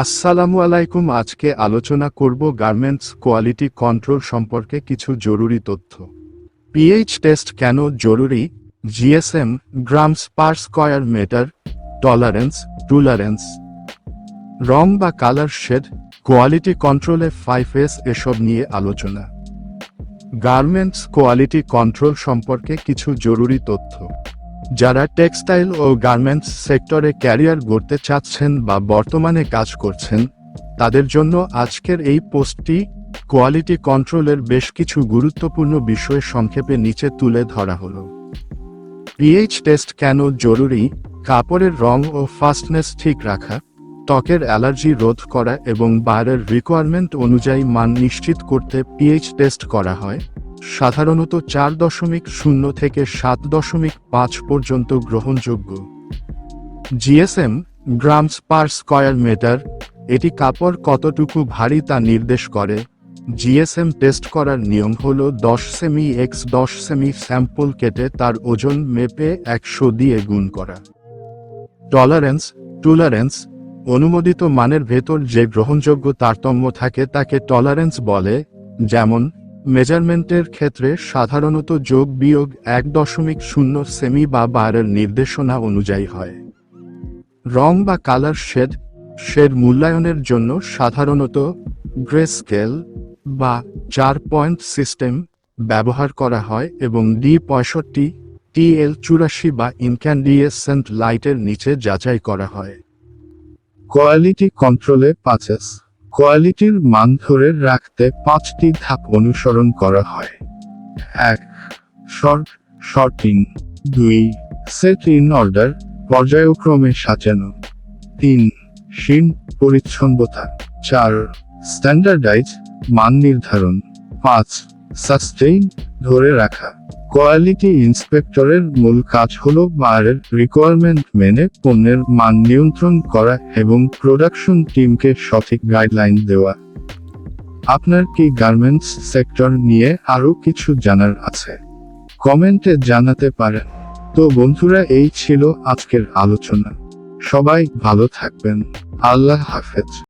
আসসালামু আলাইকুম। আজকে আলোচনা করব গার্মেন্টস কোয়ালিটি কন্ট্রোল সম্পর্কে কিছু জরুরি তথ্য। পিএইচ টেস্ট কেন জরুরি? GSM, grams per square meter, tolerance, tolerance, রং বা কালার শেড, কোয়ালিটি কন্ট্রোলে 5S এসব নিয়ে আলোচনা। গার্মেন্টস কোয়ালিটি কন্ট্রোল সম্পর্কে কিছু জরুরি তথ্য। যারা টেক্সটাইল ও গার্মেন্টস সেক্টরে ক্যারিয়ার গড়তে চাচ্ছেন বা বর্তমানে কাজ করছেন, তাদের জন্য আজকের এই পোস্টটি। কোয়ালিটি কন্ট্রোলের বেশ কিছু গুরুত্বপূর্ণ বিষয় সংক্ষেপে নিচে তুলে ধরা হলো। পিএইচ টেস্ট কেন জরুরি? কাপড়ের রং ও ফাস্টনেস ঠিক রাখা, ত্বকের অ্যালার্জি রোধ করা এবং বাইরের রিকোয়ারমেন্ট অনুযায়ী মান নিশ্চিত করতে পিএইচ টেস্ট করা হয়। সাধারণত 4.0 থেকে 7.5 পর্যন্ত গ্রহণযোগ্য। GSM, grams per square metre, এটি কাপড় কতটুকু ভারী তা নির্দেশ করে। জিএসএম টেস্ট করার নিয়ম হল 10 সেমি x 10 সেমি স্যাম্পল কেটে তার ওজন মেপে 100 দিয়ে গুণ করা। টলারেন্স, টুলারেন্স, অনুমোদিত মানের ভেতর যে গ্রহণযোগ্য তারতম্য থাকে তাকে টলারেন্স বলে। যেমন মেজারমেন্টের ক্ষেত্রে সাধারণত যোগ বিয়োগ 1.0 সেমি বা বাইরের নির্দেশনা অনুযায়ী হয়। রং বা কালার শেড মূল্যায়নের জন্য সাধারণত গ্রে স্কেল বা 4 পয়েন্ট সিস্টেম ব্যবহার করা হয় এবং D65, TL84 বা ইনক্যান্ডিয়েসেন্ট লাইটের নিচে যাচাই করা হয়। কোয়ালিটি কন্ট্রোলে 5S, কোয়ালিটির মান ধরে রাখতে 5টি ধাপ অনুসরণ করা হয়। 1. শর্টিং। 2. সেট ইন অর্ডার, পর্যায়ক্রমে সাজানো। 3. পরিচ্ছন্নতা। 4. স্ট্যান্ডার্ডাইজ, মান নির্ধারণ। 5. সাস্টেইন, ধরে রাখা। কোয়ালিটি ইন্সপেক্টরের মূল কাজ হল বাইরের রিকোয়ারমেন্ট মেনে পণ্যের মান নিয়ন্ত্রণ করা এবং প্রোডাকশন টিমকে সঠিক গাইডলাইন দেওয়া। আপনার কি গার্মেন্টস সেক্টর নিয়ে আরও কিছু জানার আছে? কমেন্টে জানাতে পারেন। তো বন্ধুরা, এই ছিল আজকের আলোচনা। সবাই ভালো থাকবেন। আল্লাহ হাফেজ।